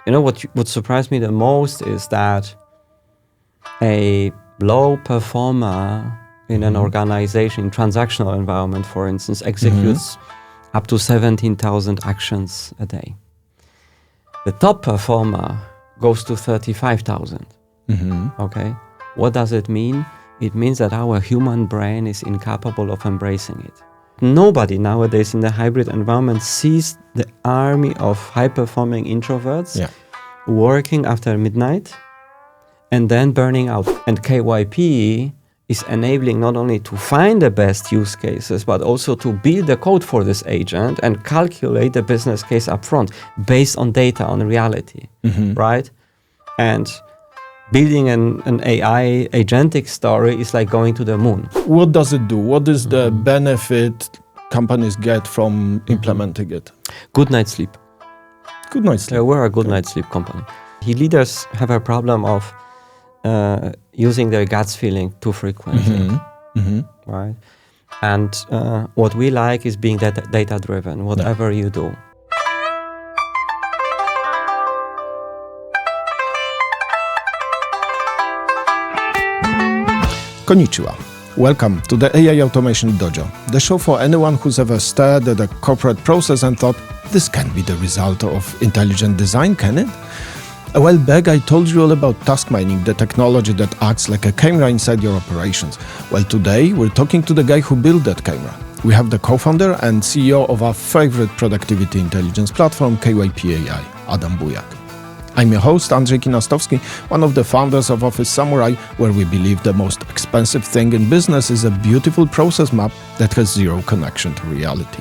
what surprised me the most is that a low performer in an organization, transactional environment, for instance, executes up to 17,000 actions a day. The top performer goes to 35,000. Okay, what does it mean? It means that our human brain is incapable of embracing it. Nobody nowadays in the hybrid environment sees the army of high-performing introverts working after midnight and then burning out. And KYP is enabling not only to find the best use cases, but also to build the code for this agent and calculate the business case upfront based on data, on reality, right? And building an AI agentic story is like going to the moon. What does it do? What is the benefit companies get from implementing it? Good night's sleep. Good night's sleep. We're a good night's sleep company. Leaders have a problem of using their guts feeling too frequently, right? And what we like is being data-driven, whatever you do. Konnichiwa. Welcome to the AI Automation Dojo, the show for anyone who's ever stared at a corporate process and thought, this can't be the result of intelligent design, can it? A while back, I told you all about task mining, the technology that acts like a camera inside your operations. Well, today, we're talking to the guy who built that camera. We have the co-founder and CEO of our favorite productivity intelligence platform, KYP.ai, Adam Bujak. I'm your host, Andrzej Kinastowski, one of the founders of Office Samurai, where we believe the most expensive thing in business is a beautiful process map that has zero connection to reality.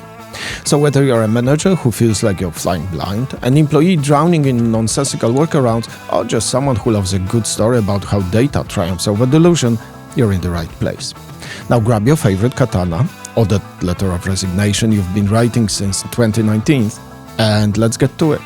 So whether you're a manager who feels like you're flying blind, an employee drowning in nonsensical workarounds, or just someone who loves a good story about how data triumphs over delusion, you're in the right place. Now grab your favorite katana, or that letter of resignation you've been writing since 2019, and let's get to it.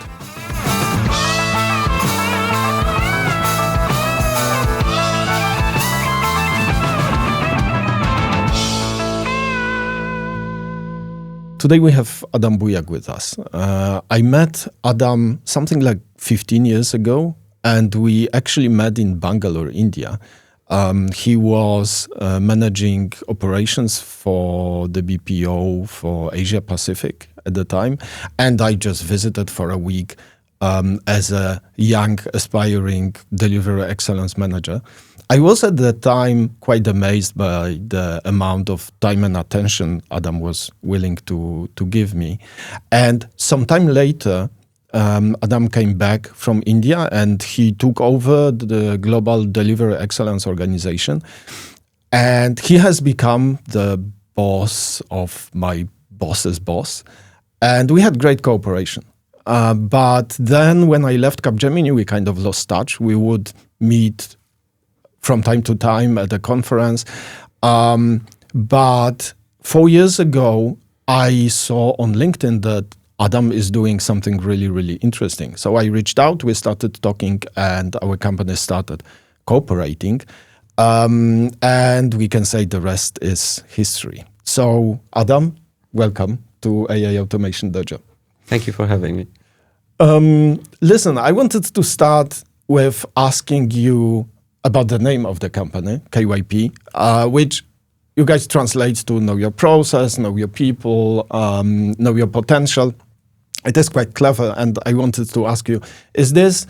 Today we have Adam Bujak with us. I met Adam something like 15 years ago, and we actually met in Bangalore, India. He was managing operations for the BPO for Asia Pacific at the time, and I just visited for a week as a young, aspiring delivery excellence manager. I was at the time quite amazed by the amount of time and attention Adam was willing to give me. And sometime later, Adam came back from India and he took over the Global Delivery Excellence Organization. And he has become the boss of my boss's boss. And we had great cooperation. But then when I left Capgemini, we kind of lost touch. We would meet from time to time at a conference. But 4 years ago, I saw on LinkedIn that Adam is doing something really, really interesting. So I reached out, we started talking, and our company started cooperating. And we can say the rest is history. So Adam, welcome to AI Automation Dojo. Thank you for having me. Listen, I wanted to start with asking you about the name of the company, KYP, which you guys translate to know your process, know your people, know your potential. It is quite clever, and I wanted to ask you, is this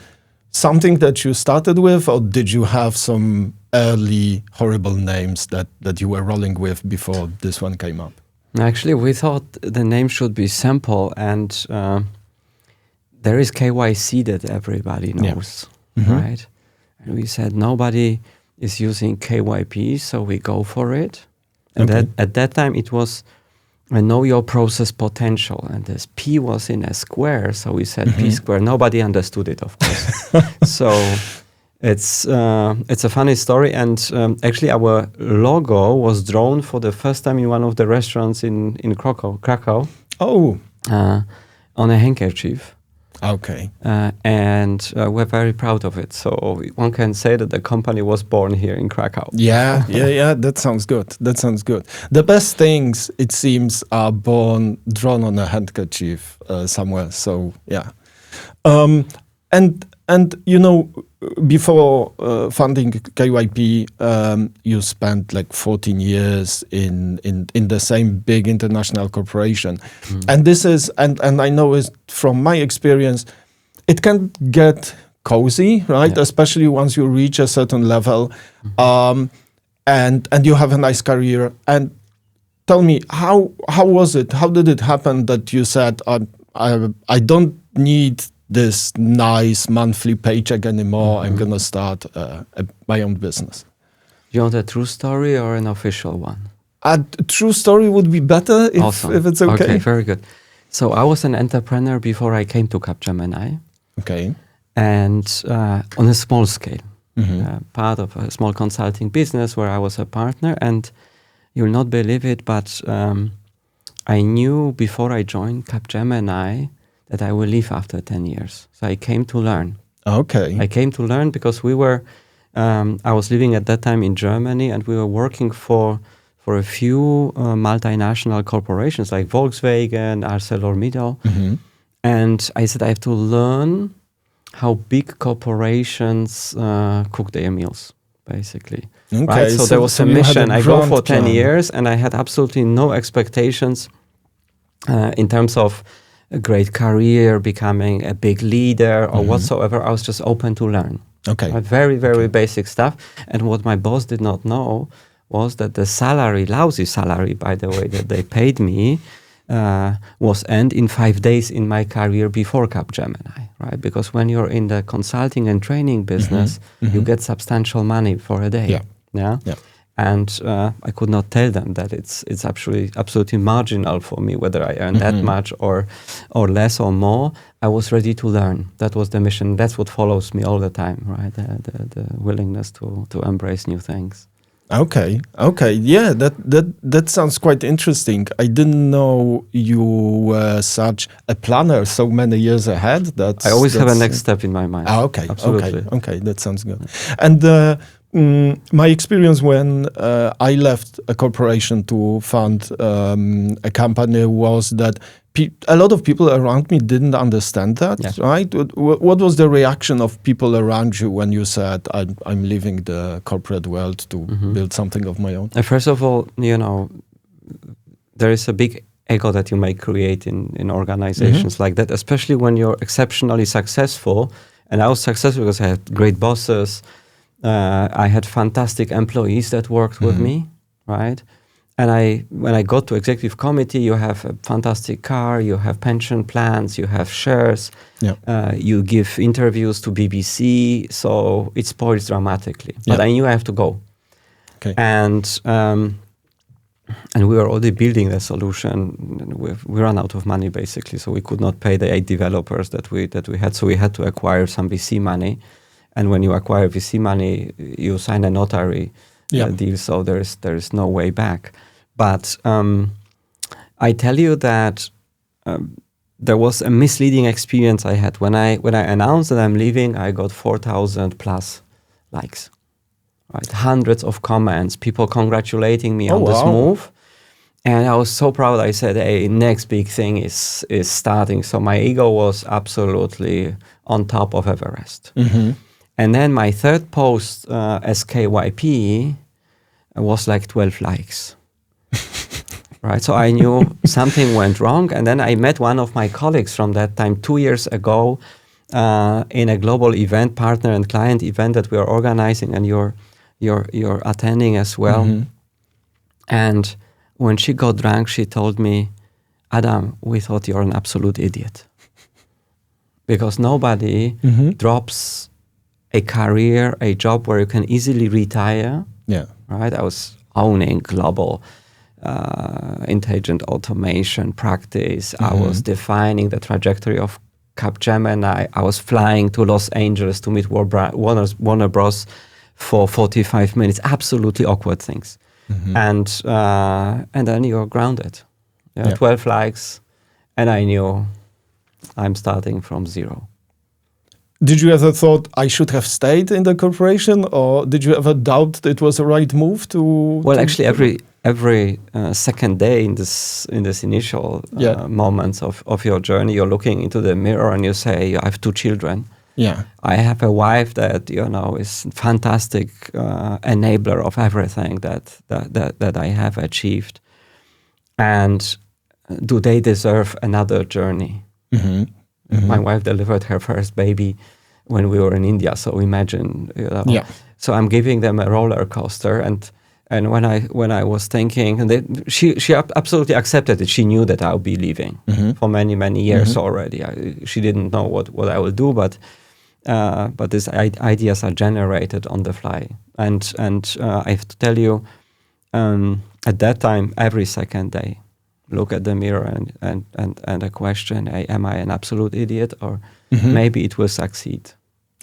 something that you started with, or did you have some early horrible names that you were rolling with before this one came up? Actually, we thought the name should be simple, and there is KYC that everybody knows, right? And we said nobody is using KYP, so we go for it. And at that time it was know your process potential, and this P was in a square, so we said P square. Nobody understood it, of course. So it's a funny story, and actually our logo was drawn for the first time in one of the restaurants in Krakow. Oh, on a handkerchief. Okay. And we're very proud of it. So one can say that the company was born here in Krakow. Yeah. That sounds good. The best things, it seems, are drawn on a handkerchief somewhere. So yeah. And you know, before funding KYP, you spent like 14 years in the same big international corporation, and this is and I know is from my experience, it can get cozy, right? Especially once you reach a certain level, and you have a nice career. And tell me, how was it? How did it happen that you said, I don't need this nice monthly paycheck anymore. I'm gonna start my own business. You want a true story or an official one? A true story would be better if it's okay. Okay, very good. So I was an entrepreneur before I came to Capgemini. Okay. And on a small scale, part of a small consulting business where I was a partner. And you'll not believe it, but I knew before I joined Capgemini that I will leave after 10 years. So I came to learn. Okay. I came to learn because we were, I was living at that time in Germany, and we were working for a few multinational corporations like Volkswagen, ArcelorMittal. And I said, I have to learn how big corporations cook their meals, basically. Okay, right? So there was a mission. I go for 10 years, and I had absolutely no expectations in terms of a great career, becoming a big leader or whatsoever. I was just open to learn. Okay. Very, very basic stuff. And what my boss did not know was that the salary, lousy salary, by the way, that they paid me was earned in 5 days in my career before Capgemini, right? Because when you're in the consulting and training business, you get substantial money for a day. Yeah. And I could not tell them that it's absolutely marginal for me whether I earn that much or less or more. I was ready to learn. That was the mission. That's what follows me all the time, right? The willingness to embrace new things. Okay. Yeah, that sounds quite interesting. I didn't know you were such a planner so many years ahead. I always have a next step in my mind. Okay. Absolutely. Okay, that sounds good. And my experience when I left a corporation to fund a company was that a lot of people around me didn't understand that, right? What was the reaction of people around you when you said, I'm leaving the corporate world to build something of my own? First of all, there is a big ego that you may create in organizations like that, especially when you're exceptionally successful. And I was successful because I had great bosses. I had fantastic employees that worked with me, right? And when I got to executive committee, you have a fantastic car, you have pension plans, you have shares, you give interviews to BBC, so it spoils dramatically. But I knew I have to go. Okay. And we were already building the solution. We ran out of money basically, so we could not pay the 8 developers that we had. So we had to acquire some VC money. And when you acquire VC money, you sign a notary deal, so there is no way back. But I tell you that there was a misleading experience I had when I announced that I'm leaving. I got 4,000 plus likes, right? Hundreds of comments, people congratulating me on this move, and I was so proud. I said, "Hey, next big thing is starting." So my ego was absolutely on top of Everest. And then my third post as KYP was like 12 likes. Right, so I knew something went wrong. And then I met one of my colleagues from that time 2 years ago in a global event, partner and client event that we are organizing, and you're attending as well. And when she got drunk, she told me, "Adam, we thought you're an absolute idiot." Because nobody drops a career, a job where you can easily retire. Right? I was owning global intelligent automation practice. I was defining the trajectory of Capgemini. I was flying to Los Angeles to meet Warner Bros. For 45 minutes. Absolutely awkward things. And then you're grounded. 12 likes, and I knew I'm starting from zero. Did you ever thought I should have stayed in the corporation, or did you ever doubt it was the right move to? Well, actually, every second day in this initial moments of your journey, you're looking into the mirror and you say, "I have 2 children. Yeah. I have a wife that is fantastic enabler of everything that I have achieved. And do they deserve another journey? My wife delivered her first baby when we were in India, so imagine. Yeah. So I'm giving them a roller coaster, and when I was thinking, and she absolutely accepted it. She knew that I'll be leaving for many years already. She didn't know what I will do, but these ideas are generated on the fly. And I have to tell you, at that time, every second day, look at the mirror and a question: am I an absolute idiot, or maybe it will succeed?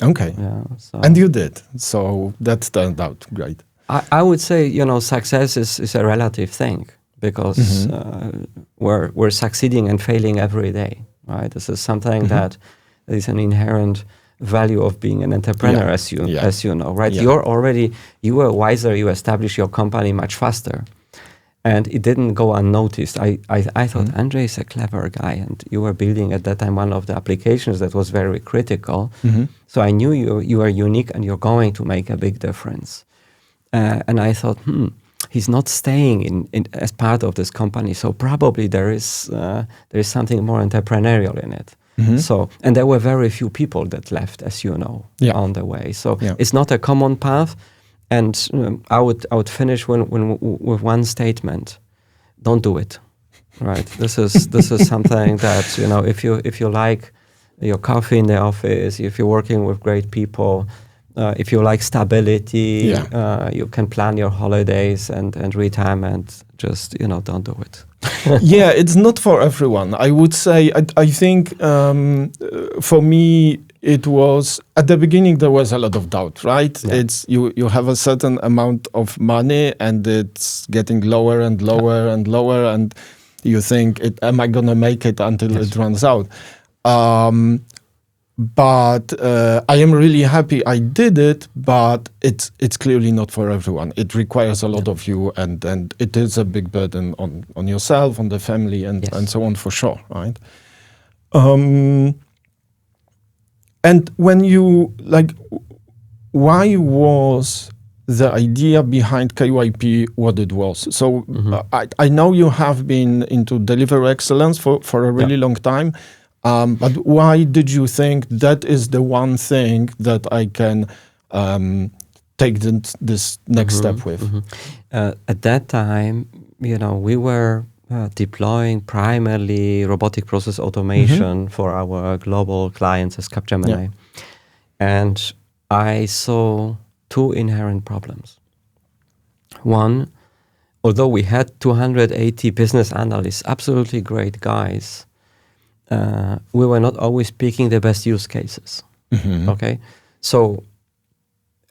Okay. Yeah. And you did. So that turned out great. I would say, success is a relative thing, because we're succeeding and failing every day, right? This is something that is an inherent value of being an entrepreneur, as you know, right? Yeah. You were wiser, you established your company much faster, and it didn't go unnoticed. I thought Andrzej is a clever guy, and you were building at that time one of the applications that was very critical. So I knew you are unique and you're going to make a big difference. And I thought, he's not staying in as part of this company, so probably there is something more entrepreneurial in it. So, and there were very few people that left, as you know, on the way. So it's not a common path. And I would finish with one statement: don't do it. Right. This is something that, if you like your coffee in the office, if you're working with great people, if you like stability, you can plan your holidays and retirement. Just don't do it. Yeah, it's not for everyone. I would say. I think for me, it was at the beginning. There was a lot of doubt, right? Yeah. It's you have a certain amount of money, and it's getting lower and lower and lower, and you think, am I gonna make it until it runs out? But I am really happy I did it, but it's clearly not for everyone. It requires a lot of you, and it is a big burden on yourself, on the family, and so on, for sure, right? And when you, why was the idea behind KYP what it was? So I know you have been into delivery excellence for a really long time. But why did you think that is the one thing that I can take this next step with? At that time, we were deploying primarily robotic process automation for our global clients as Capgemini. And I saw two inherent problems. One, although we had 280 business analysts, absolutely great guys, we were not always picking the best use cases. Okay, so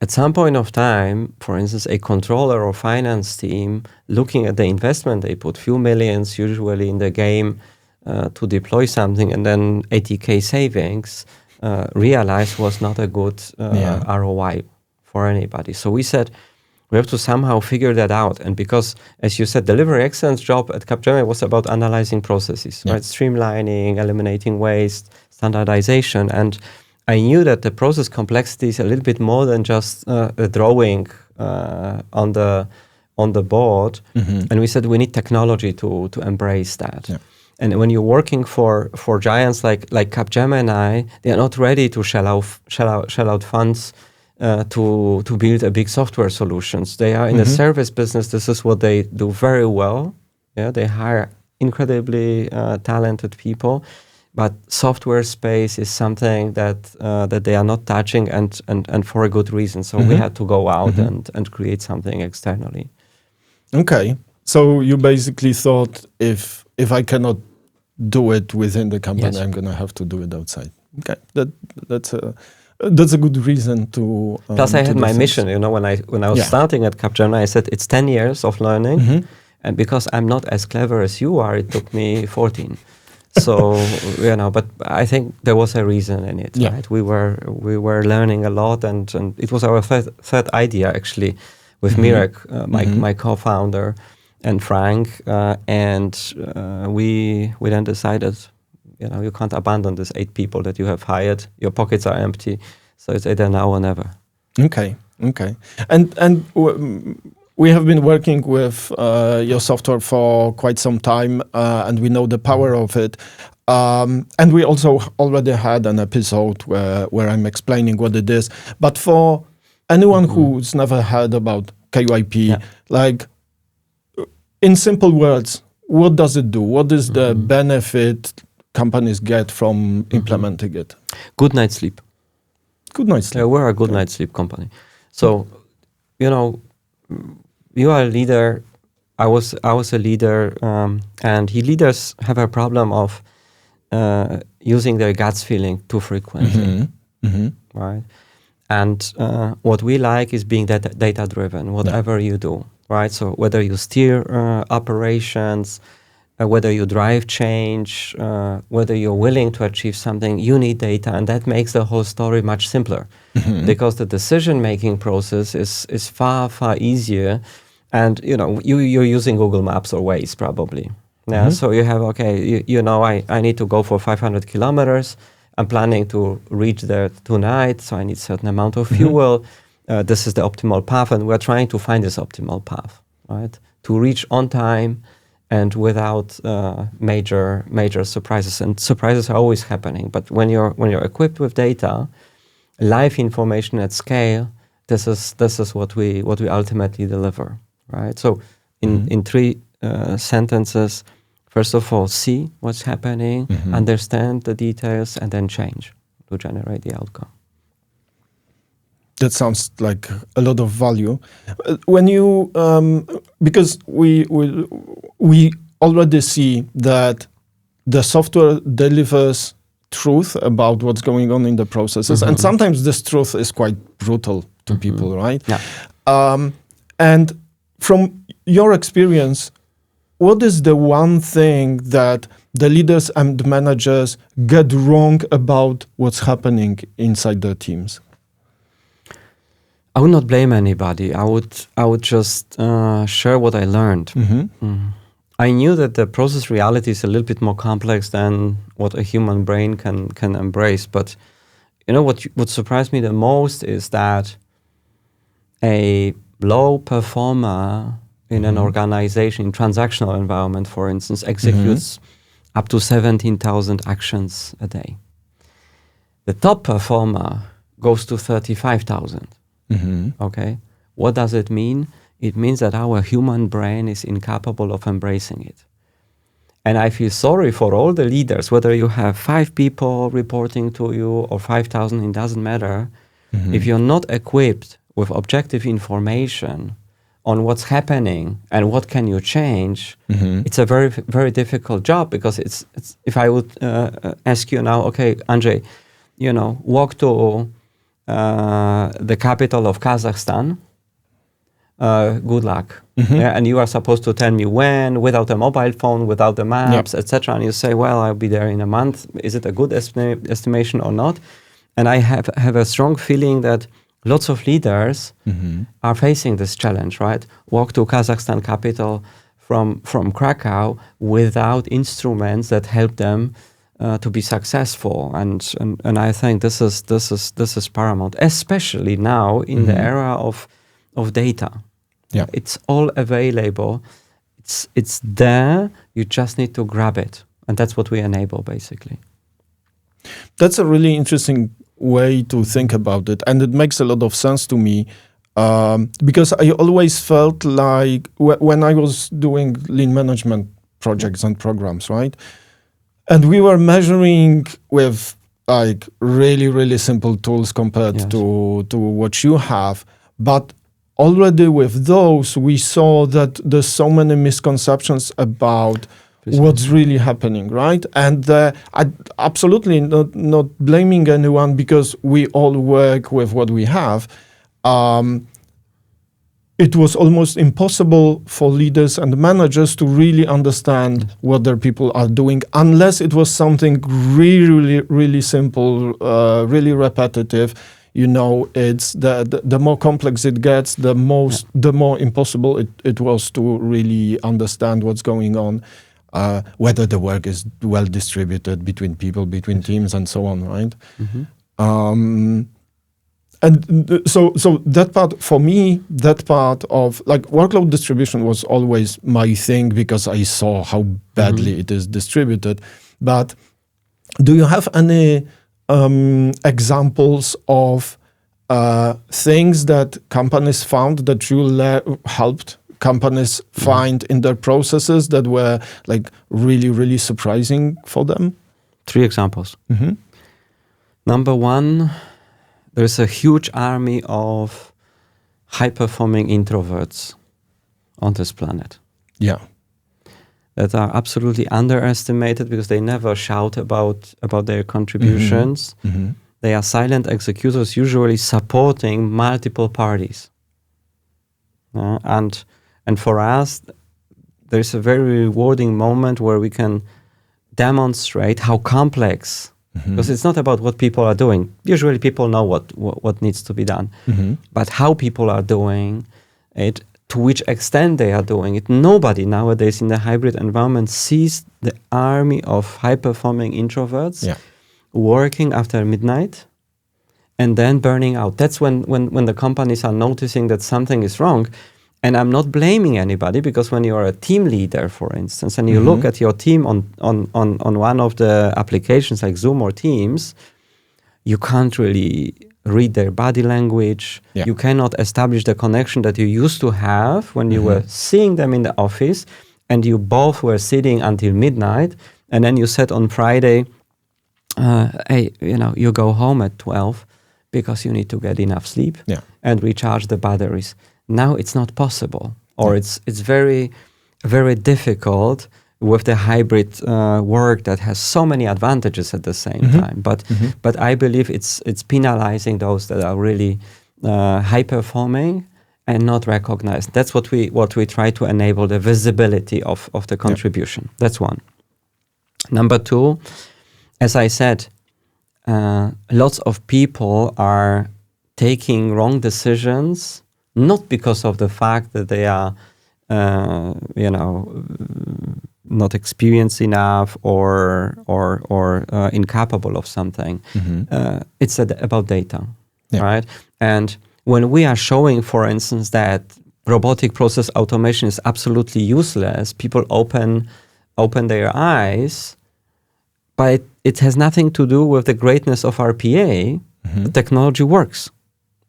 at some point of time, for instance, a controller or finance team looking at the investment they put, few millions usually in the game to deploy something, and then 80K savings, realized was not a good ROI for anybody. So we said, we have to somehow figure that out. And because, as you said, delivery excellence job at Capgemini was about analyzing processes, right? Streamlining, eliminating waste, standardization. And I knew that the process complexity is a little bit more than just a drawing on the board. And we said we need technology to embrace that. And when you're working for giants like Capgemini, they are not ready to shell out funds to build a big software solutions. They are in the service business. This is what they do very well. Yeah, they hire incredibly talented people, but software space is something that they are not touching, and for a good reason. So we had to go out and create something externally. Okay, so you basically thought, if I cannot do it within the company, I'm gonna have to do it outside. Okay, that's a good reason to. Plus, I had my mission. When I was starting at Capgemini, I said it's 10 years of learning, and because I'm not as clever as you are, it took me 14. So but I think there was a reason in it. Right? We were learning a lot, and it was our third idea actually, with Mirek, my co-founder, and Frank, and we then decided, you can't abandon these 8 people that you have hired. Your pockets are empty, so it's either now or never. Okay. And we have been working with your software for quite some time, and we know the power of it. And we also already had an episode where I'm explaining what it is. But for anyone who's never heard about KYP, like in simple words, what does it do? What is the benefit companies get from implementing it? Good night's sleep. Good night's sleep. We're a good night's sleep company. So, you are a leader. I was a leader, and leaders have a problem of using their guts feeling too frequently, right? And what we like is being data driven, whatever you do, right? So whether you steer operations, whether you drive change, whether you're willing to achieve something, you need data, and that makes the whole story much simpler, because the decision-making process is far, far easier. And you're using Google Maps or Waze probably. Yeah, so you have, I need to go for 500 kilometers. I'm planning to reach there tonight, so I need a certain amount of fuel. This is the optimal path, and we're trying to find this optimal path, right? To reach on time and without major surprises. And surprises are always happening. But when you're equipped with data, live information at scale, this is what we ultimately deliver, right? So in 3 sentences. First of all, see what's happening, understand the details, and then change to generate the outcome. That sounds like a lot of value. When you, because we already see that the software delivers truth about what's going on in the processes, and sometimes this truth is quite brutal to people, right? Yeah. And from your experience, what is the one thing that the leaders and managers get wrong about what's happening inside their teams? I would not blame anybody. I would just share what I learned. I knew that the process reality is a little bit more complex than what a human brain can embrace. But what surprised me the most is that a low performer in an organization, transactional environment, for instance, executes up to 17,000 actions a day. The top performer goes to 35,000. Okay, what does it mean? It means that our human brain is incapable of embracing it. And I feel sorry for all the leaders, whether you have 5 people reporting to you or 5,000, it doesn't matter. If you're not equipped with objective information on what's happening and what can you change, it's a very, very difficult job, because it's if I would ask you now, okay, Andrzej, walk to the capital of Kazakhstan, good luck. Yeah, and you are supposed to tell me when, without a mobile phone, without the maps, etc. And you say, well, I'll be there in a month. Is it a good estimation or not? And I have a strong feeling that lots of leaders are facing this challenge, right? Walk to Kazakhstan capital from Krakow without instruments that help them to be successful, and I think this is paramount, especially now in the era of data. Yeah, it's all available. It's there. You just need to grab it, and that's what we enable, basically. That's a really interesting way to think about it, and it makes a lot of sense to me, because I always felt like when I was doing lean management projects and programs, right? And we were measuring with like really, really simple tools compared to what you have. But already with those, we saw that there's so many misconceptions about what's really happening, right? And I absolutely not blaming anyone, because we all work with what we have. It was almost impossible for leaders and managers to really understand what their people are doing, unless it was something really, really simple, really repetitive. It's the more complex it gets, the more impossible it was to really understand what's going on. whether the work is well distributed between people, between teams, and so on, right? So that part, for me, that part of like workload distribution was always my thing because I saw how badly it is distributed. But do you have any examples of things that companies found that you helped companies find in their processes that were like really, really surprising for them? 3 examples. Number 1, there's a huge army of high-performing introverts on this planet. Yeah. That are absolutely underestimated because they never shout about their contributions. They are silent executors, usually supporting multiple parties. And for us, there's a very rewarding moment where we can demonstrate how complex, because it's not about what people are doing. Usually people know what needs to be done, but how people are doing it, to which extent they are doing it. Nobody nowadays in the hybrid environment sees the army of high-performing introverts working after midnight and then burning out. That's when the companies are noticing that something is wrong. And I'm not blaming anybody, because when you're a team leader, for instance, and you look at your team on one of the applications like Zoom or Teams, you can't really read their body language. You cannot establish the connection that you used to have when you were seeing them in the office and you both were sitting until midnight, and then you said on Friday, hey, you go home at 12 because you need to get enough sleep and recharge the batteries. Now it's not possible, or it's very, very difficult with the hybrid work that has so many advantages at the same time. But I believe it's penalizing those that are really high performing and not recognized. That's what we try to enable, the visibility of the contribution. That's one. Number 2, as I said, lots of people are taking wrong decisions, not because of the fact that they are, not experienced enough or incapable of something. It's about data, right? And when we are showing, for instance, that robotic process automation is absolutely useless, people open their eyes, but it has nothing to do with the greatness of RPA. The technology works.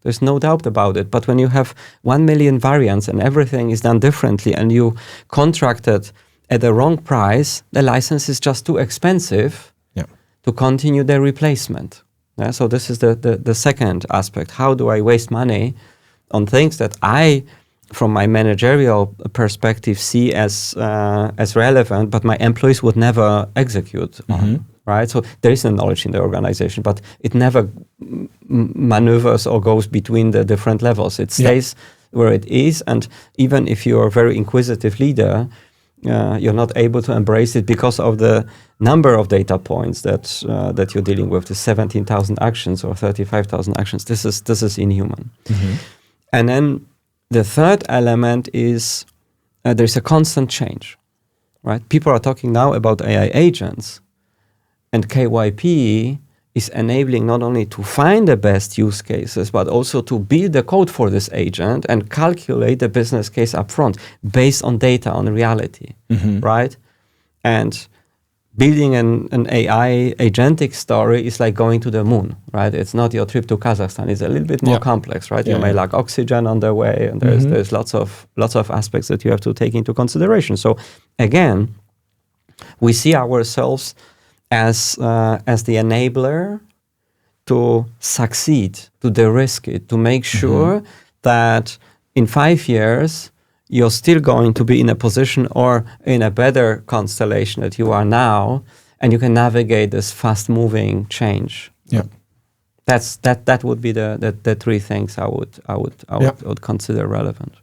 There's no doubt about it. But when you have 1 million variants and everything is done differently and you contracted at the wrong price, the license is just too expensive to continue the replacement. So this is the second aspect. How do I waste money on things that I, from my managerial perspective, see as relevant, but my employees would never execute on? Right? So there is a knowledge in the organization, but it never maneuvers or goes between the different levels. It stays where it is, and even if you're a very inquisitive leader, you're not able to embrace it because of the number of data points that you're dealing with, the 17,000 actions or 35,000 actions. This is inhuman. And then the third element is there's a constant change, right? People are talking now about AI agents, and KYP is enabling not only to find the best use cases, but also to build the code for this agent and calculate the business case upfront based on data, on reality, right? And building an AI agentic story is like going to the moon, right? It's not your trip to Kazakhstan. It's a little bit more complex, right? You may lack oxygen on the way, and there's lots of aspects that you have to take into consideration. So again, we see ourselves as the enabler to succeed, to de-risk it, to make sure that in 5 years, you're still going to be in a position or in a better constellation that you are now, and you can navigate this fast-moving change. Yeah, that would be the 3 things I would consider relevant.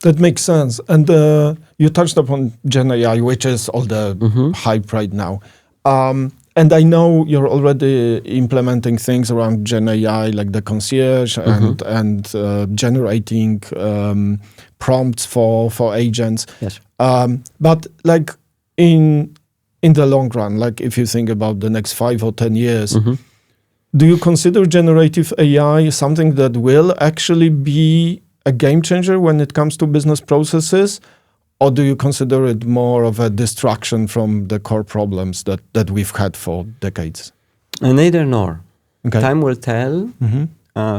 That makes sense. And you touched upon Gen AI, which is all the hype right now. And I know you're already implementing things around Gen AI, like the concierge and generating prompts for agents. Yes. But like in the long run, like if you think about the next 5 or 10 years, Mm-hmm. do you consider generative AI something that will actually be a game changer when it comes to business processes? Or do you consider it more of a distraction from the core problems that we've had for decades? Neither nor. Okay. Time will tell.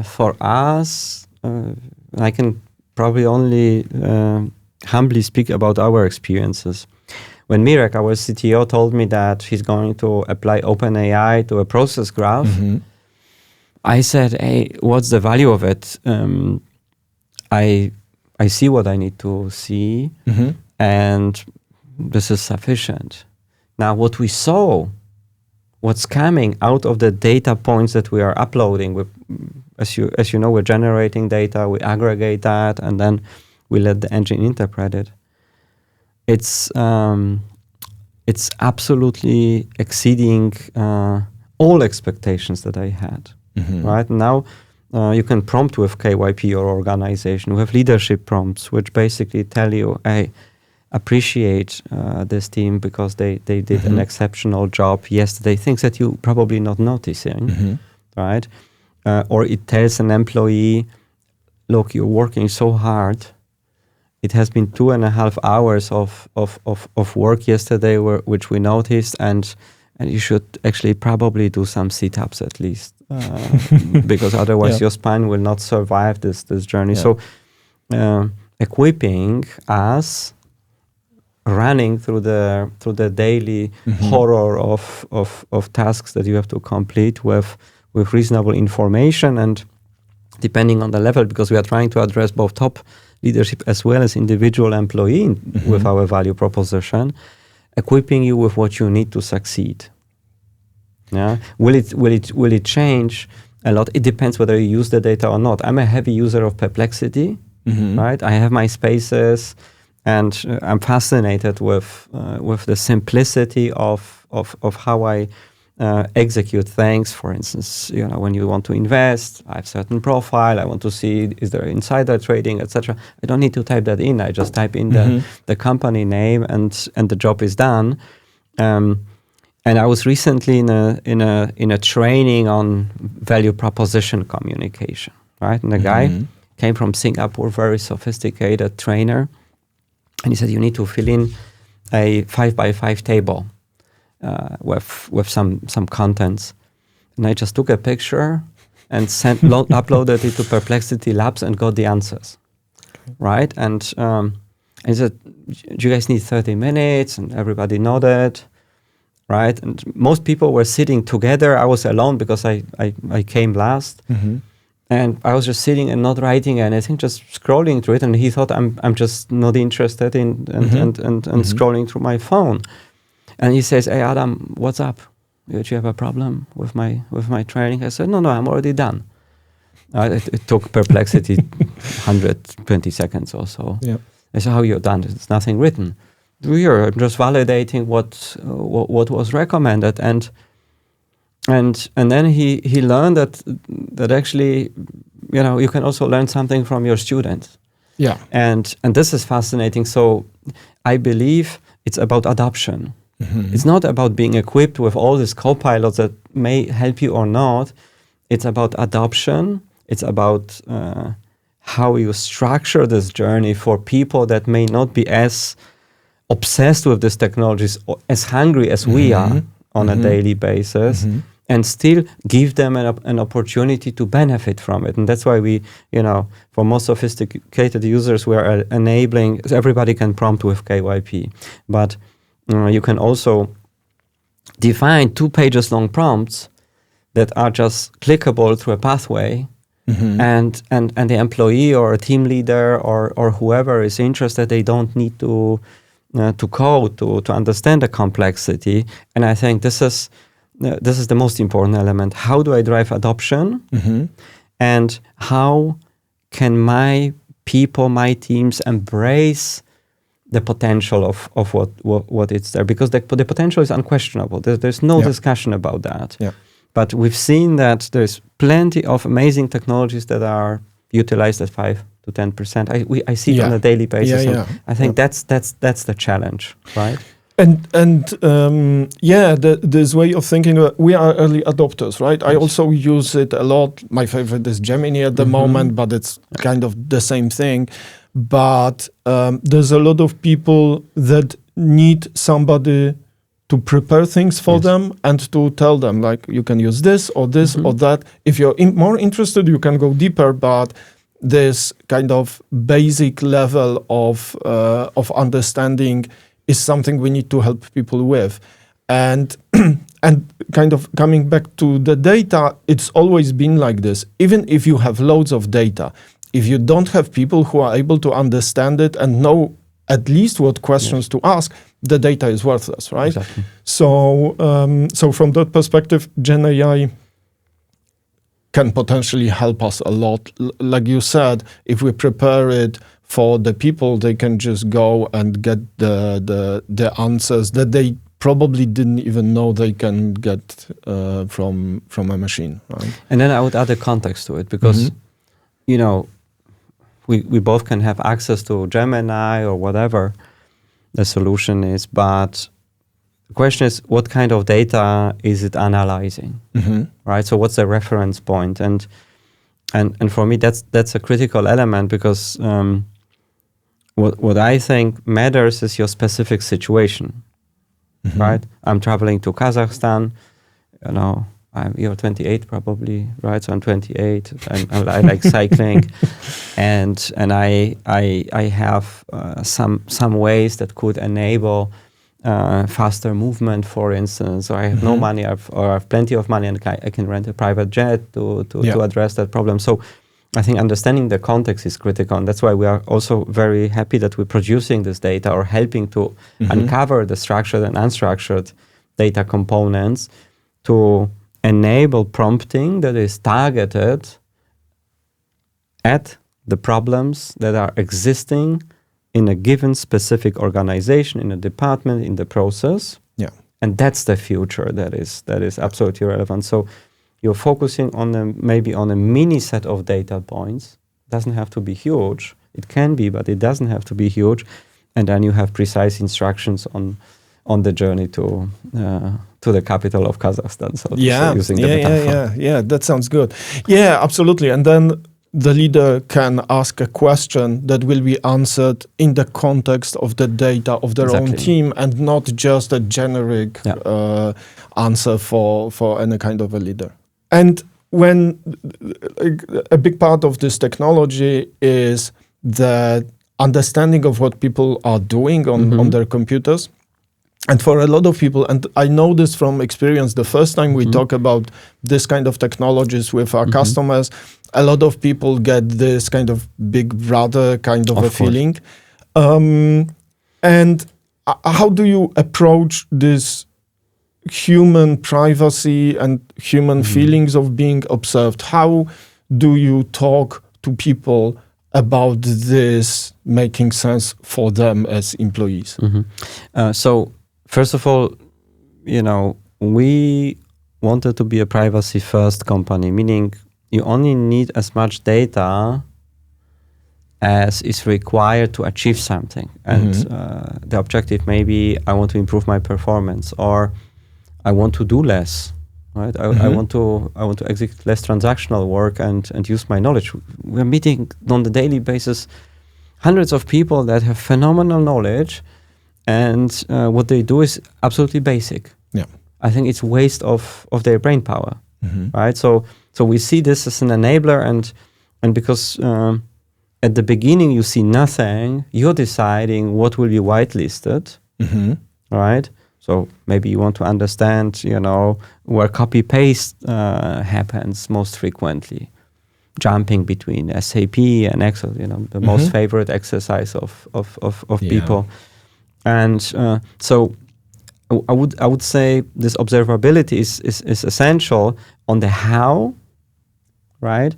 For us, I can probably only humbly speak about our experiences. When Mirek, our CTO, told me that he's going to apply OpenAI to a process graph, I said, hey, what's the value of it? I see what I need to see, and this is sufficient. Now, what we saw, what's coming out of the data points that we are uploading, as you know, we're generating data, we aggregate that, and then we let the engine interpret it. It's absolutely exceeding all expectations that I had. Right now, you can prompt with KYP your organization. We have leadership prompts, which basically tell you, hey, appreciate this team because they did an exceptional job yesterday, things that you probably not noticing, right? Or it tells an employee, look, you're working so hard. It has been 2.5 hours of work yesterday, which we noticed, and you should actually probably do some sit-ups at least, because otherwise your spine will not survive this journey. Yeah. So equipping us, running through the daily horror of tasks that you have to complete with reasonable information, and depending on the level, because we are trying to address both top leadership as well as individual employee with our value proposition, equipping you with what you need to succeed. Yeah, will it change a lot? It depends whether you use the data or not. I'm a heavy user of Perplexity, right? I have my spaces, and I'm fascinated with the simplicity of how I execute things. For instance, when you want to invest, I have certain profile. I want to see, is there insider trading, etc. I don't need to type that in. I just type in the company name, and the job is done. And I was recently in a training on value proposition communication, right? And the guy came from Singapore, very sophisticated trainer, and he said you need to fill in a 5x5 table with some contents. And I just took a picture and uploaded it to Perplexity Labs and got the answers, right? And he said, do you guys need 30 minutes? And everybody nodded. Right, and most people were sitting together. I was alone because I came last, and I was just sitting and not writing anything, just scrolling through it. And he thought I'm just not interested in and scrolling through my phone. And he says, "Hey Adam, what's up? Did you have a problem with my training?" I said, "No, I'm already done." It took Perplexity 120 seconds or so. Yeah. I said, "How you're done? There's nothing written." I'm just validating what was recommended, and then he learned that actually, you can also learn something from your students. Yeah, and this is fascinating. So I believe it's about adoption. It's not about being equipped with all these co-pilots that may help you or not. It's about adoption. It's about how you structure this journey for people that may not be as obsessed with these technologies, as hungry as we are on a daily basis, and still give them an opportunity to benefit from it. And that's why we, for most sophisticated users, we are enabling, everybody can prompt with KYP, but you can also define 2 pages long prompts that are just clickable through a pathway. And the employee or a team leader or whoever is interested, they don't need to code to understand the complexity. And I think this is the most important element. How do I drive adoption? And how can my people, my teams embrace the potential of what it's there? Because the potential is unquestionable. There's no discussion about that. Yeah. But we've seen that there's plenty of amazing technologies that are utilized at 5 to 10%. I see it on a daily basis. I think that's the challenge, right? This way of thinking, we are early adopters, right? I also use it a lot. My favorite is Gemini at the moment, but it's kind of the same thing. But there's a lot of people that need somebody to prepare things for them and to tell them, like, you can use this or that. If you're more interested, you can go deeper, but this kind of basic level of understanding is something we need to help people with. And kind of coming back to the data, it's always been like this. Even if you have loads of data, if you don't have people who are able to understand it and know at least what questions to ask, the data is worthless, right? Exactly. So from that perspective, Gen AI can potentially help us a lot. Like you said, if we prepare it for the people, they can just go and get the answers that they probably didn't even know they can get from a machine, right? And then I would add a context to it because, we both can have access to Gemini or whatever the solution is, but the question is, what kind of data is it analyzing, right? So what's the reference point? And for me, that's a critical element because what I think matters is your specific situation, right? I'm traveling to Kazakhstan, you're 28 probably, right? So I'm 28 and I like cycling and I have some ways that could enable faster movement, for instance, or I have no money or I have plenty of money and I can rent a private jet to address that problem. So I think understanding the context is critical, and that's why we are also very happy that we're producing this data or helping to uncover the structured and unstructured data components to enable prompting that is targeted at the problems that are existing in a given specific organization, in a department, in the process. Yeah. And that's the future that is absolutely relevant. So you're focusing on maybe on a mini set of data points. Doesn't have to be huge. It can be, but it doesn't have to be huge. And then you have precise instructions on the journey to the capital of Kazakhstan. So using the metaphor. Yeah, that sounds good. Yeah, absolutely. And then the leader can ask a question that will be answered in the context of the data of their own team and not just a generic answer for any kind of a leader. And when a big part of this technology is the understanding of what people are doing on their computers. And for a lot of people, and I know this from experience, the first time we talk about this kind of technologies with our customers, a lot of people get this kind of big brother kind of a feeling. And how do you approach this human privacy and human feelings of being observed? How do you talk to people about this making sense for them as employees? So first of all, we wanted to be a privacy-first company, meaning you only need as much data as is required to achieve something. And the objective may be, I want to improve my performance, or I want to do less, right? I want to execute less transactional work and use my knowledge. We're meeting on the daily basis hundreds of people that have phenomenal knowledge, and what they do is absolutely basic. Yeah, I think it's waste of their brain power, right? So we see this as an enabler, and because at the beginning you see nothing, you're deciding what will be whitelisted, right? So maybe you want to understand, where copy paste happens most frequently, jumping between SAP and Excel, the most favorite exercise of people. And so I would say this observability is essential on the how, right?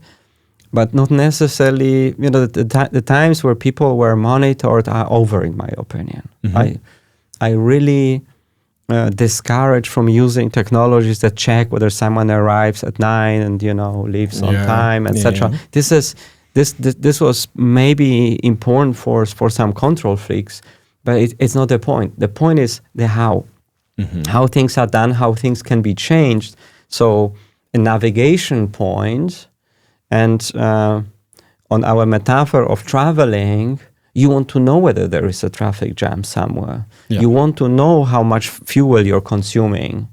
But not necessarily, the times where people were monitored are over, in my opinion. I really discourage from using technologies that check whether someone arrives at 9 and leaves on time, etc. This was maybe important for some control freaks, but it's not the point. The point is the how. How things are done, how things can be changed. So a navigation point, and on our metaphor of traveling, you want to know whether there is a traffic jam somewhere. Yeah. You want to know how much fuel you're consuming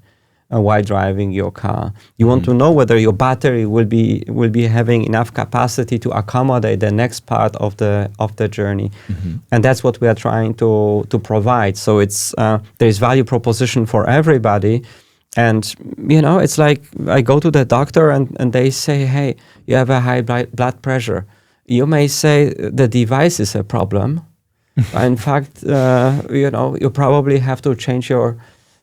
while driving your car. You want to know whether your battery will be having enough capacity to accommodate the next part of the journey. And that's what we are trying to provide. So it's there's value proposition for everybody. And it's like I go to the doctor and they say, hey, you have a high blood pressure. You may say the device is a problem. In fact, you probably have to change your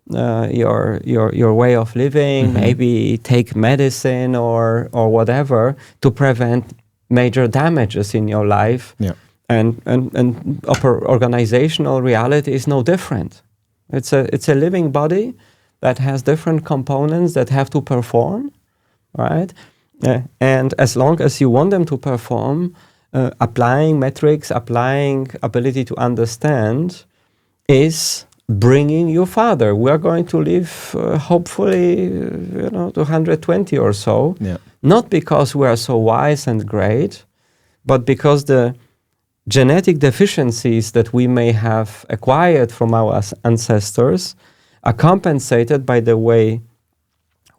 way of living, maybe take medicine or whatever to prevent major damages in your life. Yeah. And organizational reality is no different. It's a living body that has different components that have to perform, right? And as long as you want them to perform, applying metrics, applying ability to understand is bringing you farther. We are going to live, hopefully, to 120 or so. Yeah. Not because we are so wise and great, but because the genetic deficiencies that we may have acquired from our ancestors are compensated by the way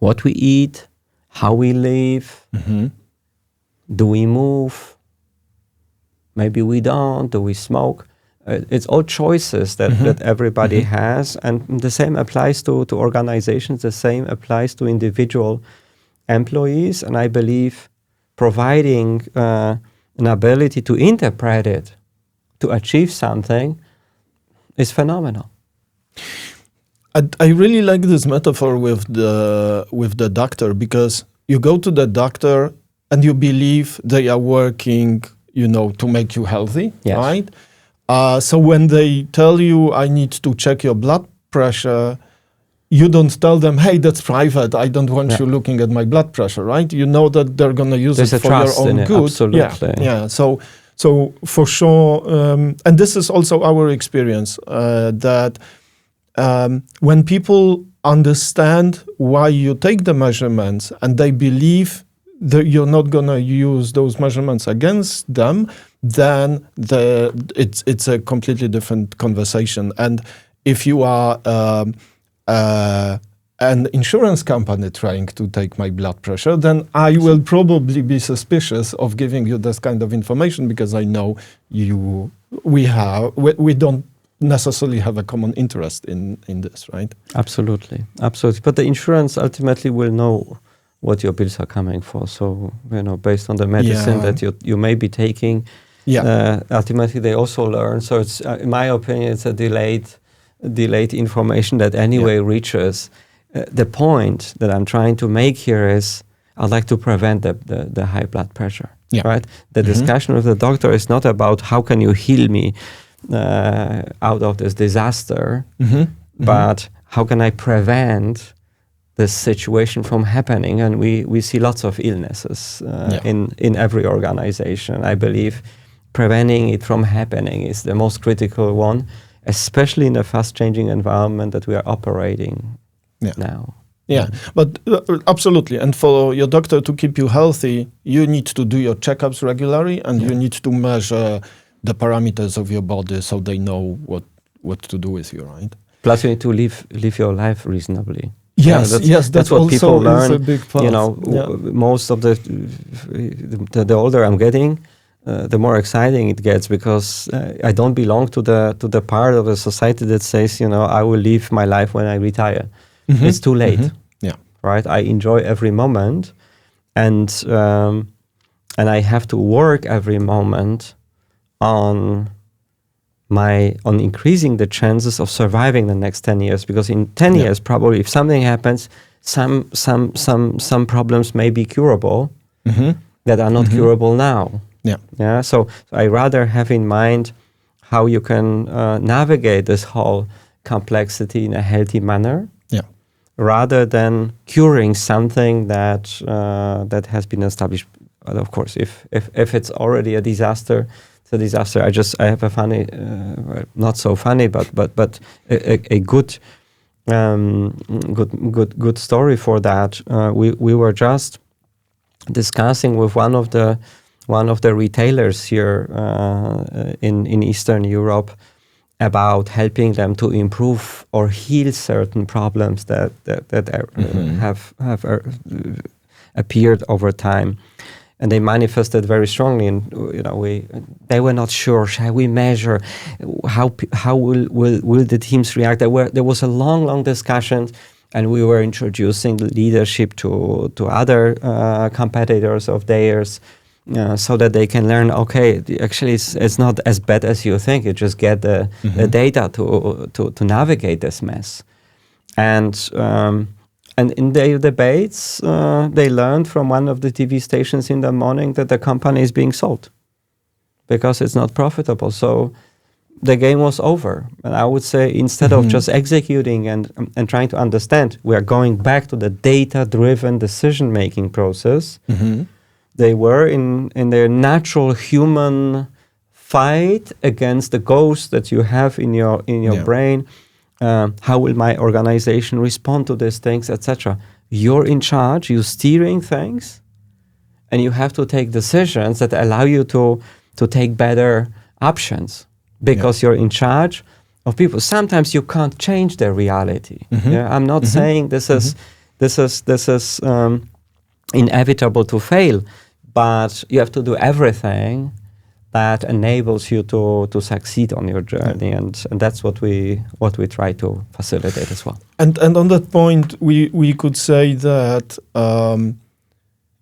what we eat, how we live, do we move, maybe we don't, do we smoke. It's all choices that everybody has, and the same applies to organizations, the same applies to individual employees, and I believe providing an ability to interpret it, to achieve something, is phenomenal. I really like this metaphor with the doctor, because you go to the doctor and you believe they are working, to make you healthy, yes. right? So when they tell you, I need to check your blood pressure, you don't tell them, hey, that's private. I don't want you looking at my blood pressure, right? You know that they're going to use it for your own good. Absolutely. Yeah. So for sure, and this is also our experience, that when people understand why you take the measurements and they believe that you're not going to use those measurements against them, then it's a completely different conversation. And if you are an insurance company trying to take my blood pressure, then I will probably be suspicious of giving you this kind of information, because I know we don't necessarily have a common interest in this, right? Absolutely. But the insurance ultimately will know what your bills are coming for. So, based on the medicine that you may be taking, ultimately they also learn. So it's, in my opinion, it's a delayed information that anyway reaches. The point that I'm trying to make here is I'd like to prevent the high blood pressure, right? The discussion with the doctor is not about how can you heal me out of this disaster, but how can I prevent this situation from happening? And we see lots of illnesses in every organization. I believe preventing it from happening is the most critical one, especially in a fast-changing environment that we are operating now. Yeah, but absolutely. And for your doctor to keep you healthy, you need to do your checkups regularly, and you need to measure the parameters of your body so they know what to do with you, right? Plus, you need to live your life reasonably. Yes, that's what people learn. A big part. Most of the older I'm getting, the more exciting it gets, because I don't belong to the part of a society that says, I will live my life when I retire. It's too late. Right? I enjoy every moment, and I have to work every moment on increasing the chances of surviving the next 10 years, because in 10 years, probably, if something happens, some problems may be curable that are not curable now. So I rather have in mind how you can navigate this whole complexity in a healthy manner, rather than curing something that has been established. But of course, if it's already a disaster, a disaster. I have a funny, not so funny, but a good good story for that. We were just discussing with one of the retailers here in Eastern Europe about helping them to improve or heal certain problems that have appeared over time, and they manifested very strongly. And they were not sure. Shall we measure how will the teams react? There was a long discussion, and we were introducing leadership to other competitors of theirs. So that they can learn, okay, actually it's not as bad as you think. You just get the data to navigate this mess. And in their debates, they learned from one of the TV stations in the morning that the company is being sold because it's not profitable. So the game was over. And I would say instead of just executing and trying to understand, we are going back to the data-driven decision-making process. They were in their natural human fight against the ghost that you have in your brain. How will my organization respond to these things, etc.? You're in charge. You're steering things, and you have to take decisions that allow you to take better options because you're in charge of people. Sometimes you can't change their reality. I'm not saying this is inevitable to fail. But you have to do everything that enables you to succeed on your journey, and that's what we try to facilitate as well. And on that point, we could say that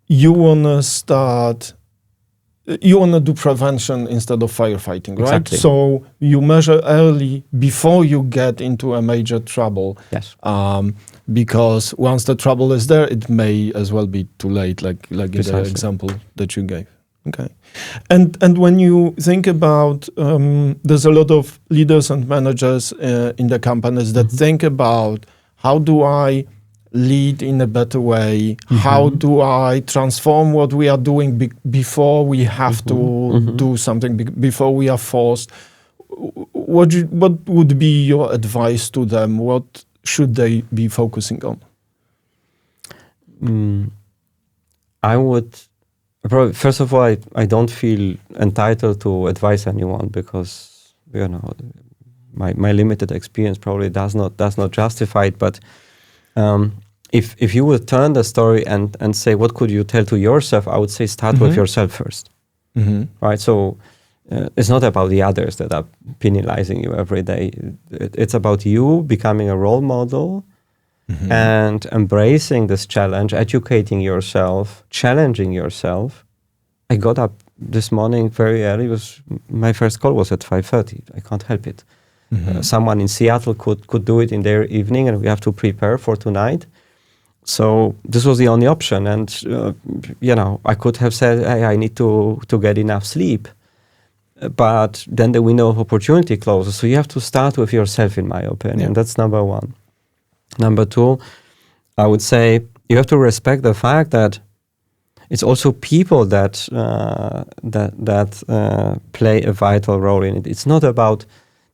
you wanna do prevention instead of firefighting, right? Exactly. So you measure early before you get into a major trouble. Yes. Because once the trouble is there, it may as well be too late, like in Precisely. the example that you gave. Okay. And when you think about, there's a lot of leaders and managers in the companies that think about, how do I lead in a better way? How do I transform what we are doing before we have to do something, before we are forced? What would be your advice to them? What should they be focusing on? I would probably, first of all, I don't feel entitled to advise anyone because my limited experience probably does not justify it. But if you would turn the story and say, what could you tell to yourself? I would say start with yourself first, right? So it's not about the others that are penalizing you every day. It's about you becoming a role model and embracing this challenge, educating yourself, challenging yourself. I got up this morning very early. My first call was at 5:30. I can't help it. Someone in Seattle could do it in their evening, and we have to prepare for tonight. So this was the only option. And, I could have said, hey, I need to get enough sleep. But then the window of opportunity closes. So you have to start with yourself, in my opinion. Yeah. That's number one. Number two, I would say you have to respect the fact that it's also people that play a vital role in it. It's not about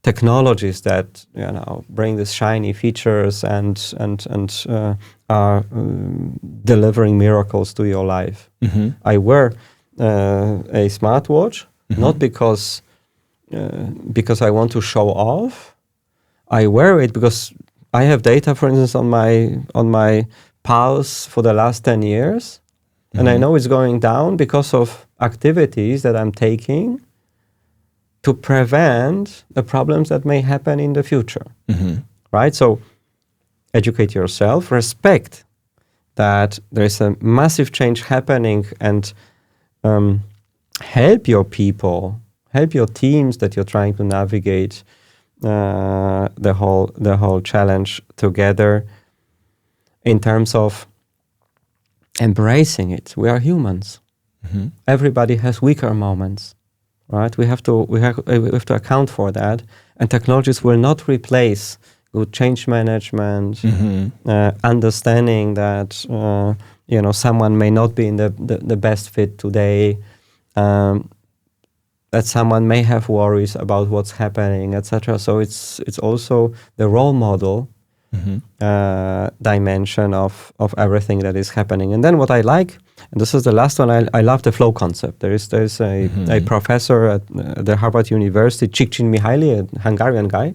technologies that bring these shiny features and are delivering miracles to your life. I wear a smartwatch. Not because I want to show off. I wear it because I have data, for instance, on my pulse for the last 10 years, and I know it's going down because of activities that I'm taking to prevent the problems that may happen in the future. Right? So educate yourself, respect that there is a massive change happening, and help your people, help your teams that you're trying to navigate the whole challenge together in terms of embracing it. We are humans. Everybody has weaker moments, right? We have to account for that, and technologies will not replace good change management, understanding that someone may not be in the best fit today. that someone may have worries about what's happening, etc. So it's also the role model dimension of everything that is happening. And then what I like, and this is the last one, I love the flow concept. There's a professor at the Harvard University, Csikszentmihalyi, a Hungarian guy,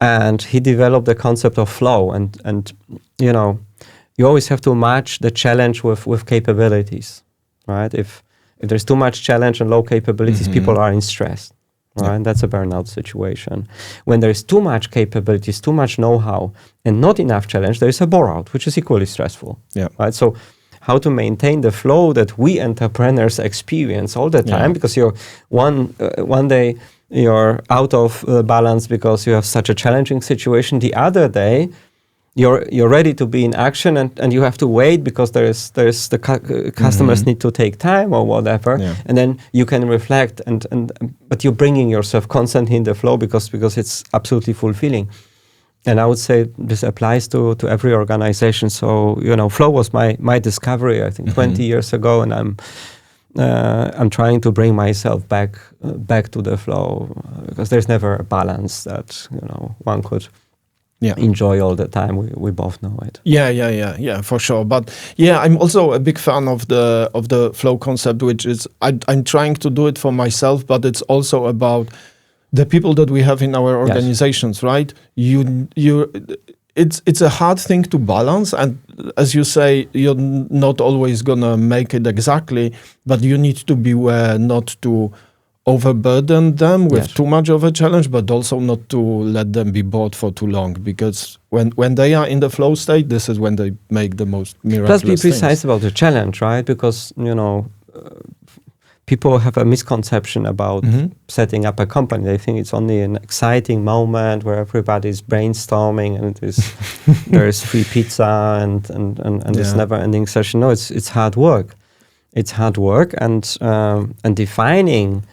and he developed the concept of flow. And you know, you always have to match the challenge with capabilities, right? If there's too much challenge and low capabilities, people are in stress. Right? Yeah. That's a burnout situation. When there's too much capabilities, too much know-how, and not enough challenge, there is a bore-out, which is equally stressful. Yeah. Right? So how to maintain the flow that we entrepreneurs experience all the time, because you're one day you're out of balance because you have such a challenging situation. The other day, you're ready to be in action, and you have to wait because there's the customers need to take time or whatever, and then you can reflect but you're bringing yourself constantly in the flow because it's absolutely fulfilling. And I would say this applies to every organization. So you know, flow was my discovery, I think 20 years ago, and I'm trying to bring myself back to the flow, because there's never a balance that, you know, one could enjoy all the time. We both know it. Yeah, for sure. But yeah, I'm also a big fan of the flow concept, which is I'm trying to do it for myself, but it's also about the people that we have in our organizations, right? It's a hard thing to balance, and as you say, you're not always gonna make it exactly, but you need to be aware not to overburden them with too much of a challenge, but also not to let them be bored for too long, because when they are in the flow state, this is when they make the most miraculous things. Plus be precise things about the challenge, right? Because, you know, people have a misconception about setting up a company. They think it's only an exciting moment where everybody's brainstorming and there's free pizza and this never-ending session. No, it's hard work. It's hard work, and defining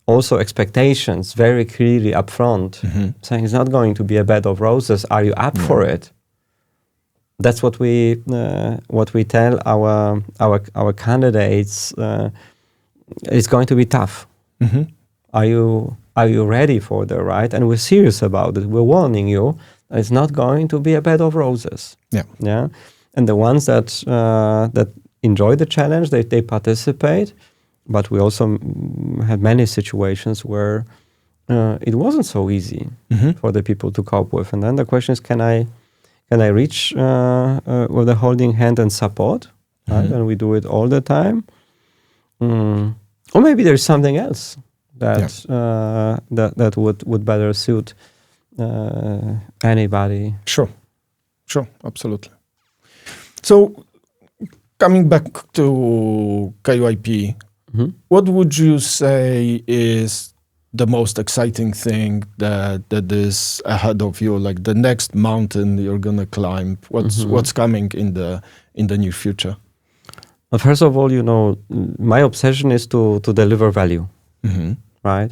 also expectations very clearly up front, saying it's not going to be a bed of roses. Are you up for it? That's what we tell our candidates. It's going to be tough. Are you ready for the ride? And we're serious about it. We're warning you. It's not going to be a bed of roses. Yeah. And the ones that enjoy the challenge, they participate. But we also had many situations where it wasn't so easy for the people to cope with. And then the question is, can I reach with a holding hand and support? Right? And we do it all the time. Or maybe there's something else that would better suit anybody. Sure, absolutely. So coming back to KYP, what would you say is the most exciting thing that is ahead of you, like the next mountain you're gonna climb? What's coming in the near future? Well, first of all, you know, my obsession is to deliver value, right?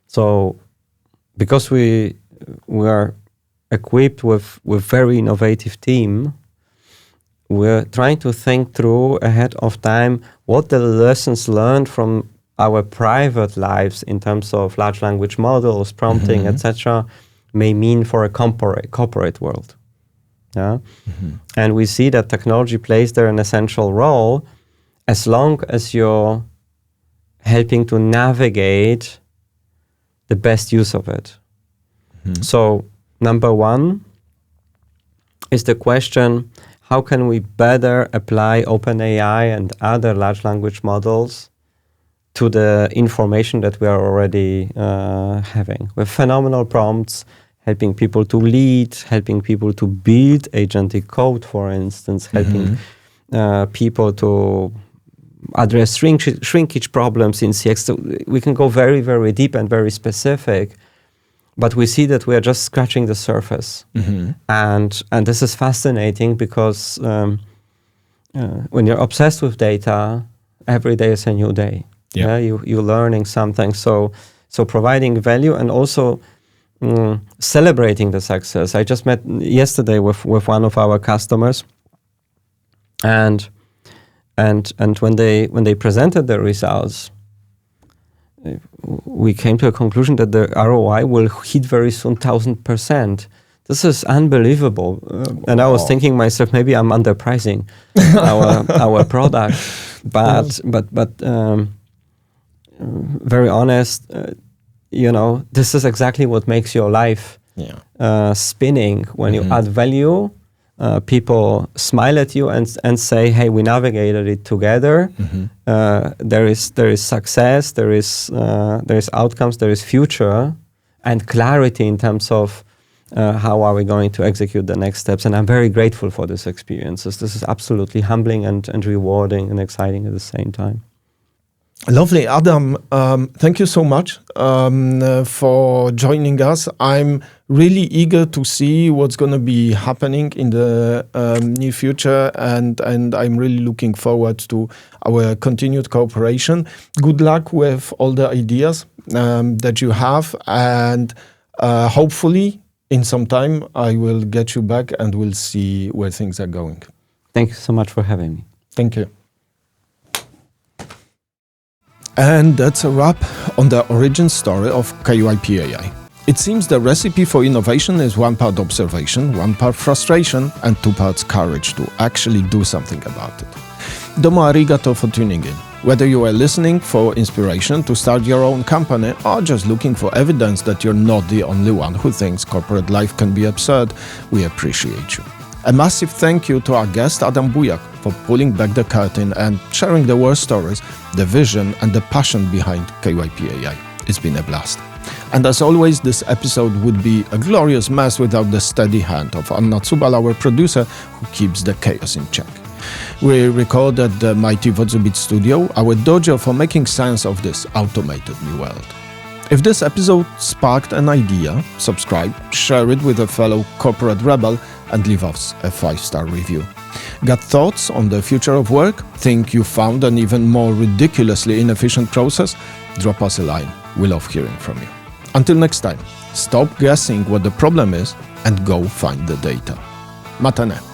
So, because we are equipped with very innovative team, we're trying to think through ahead of time what the lessons learned from our private lives in terms of large language models, prompting, etc., may mean for a corporate world. Yeah, and we see that technology plays there an essential role, as long as you're helping to navigate the best use of it. So, number one is the question: how can we better apply OpenAI and other large language models to the information that we are already having? With phenomenal prompts, helping people to lead, helping people to build agentic code, for instance, helping people to address shrinkage problems in CX. So we can go very, very deep and very specific, but we see that we are just scratching the surface. And this is fascinating because when you're obsessed with data, every day is a new day. Yeah, you're learning something. So providing value and also celebrating the success. I just met yesterday with one of our customers, and when they presented the results, we came to a conclusion that the ROI will hit very soon 1,000%. This is unbelievable. And I was thinking myself, maybe I'm underpricing our product. But very honest, this is exactly what makes your life spinning. When you add value, people smile at you and say, "Hey, we navigated it together. There is success. There is outcomes. There is future and clarity in terms of how are we going to execute the next steps." And I'm very grateful for this experiences. This is absolutely humbling and rewarding and exciting at the same time. Lovely. Adam, thank you so much for joining us. I'm really eager to see what's going to be happening in the near future, and I'm really looking forward to our continued cooperation. Good luck with all the ideas that you have, and hopefully in some time I will get you back and we'll see where things are going. Thank you so much for having me. Thank you. And that's a wrap on the origin story of KYP.ai. It seems the recipe for innovation is 1 part observation, 1 part frustration, and 2 parts courage to actually do something about it. Domo arigato for tuning in. Whether you are listening for inspiration to start your own company or just looking for evidence that you're not the only one who thinks corporate life can be absurd, we appreciate you. A massive thank you to our guest Adam Bujak for pulling back the curtain and sharing the war stories, the vision and the passion behind KYP.ai. It's been a blast. And as always, this episode would be a glorious mess without the steady hand of Anna Tsubal, our producer, who keeps the chaos in check. We record at the mighty Vodzubit studio, our dojo for making sense of this automated new world. If this episode sparked an idea, subscribe, share it with a fellow corporate rebel, and leave us a 5-star review. Got thoughts on the future of work? Think you found an even more ridiculously inefficient process? Drop us a line. We love hearing from you. Until next time, stop guessing what the problem is and go find the data. Matane.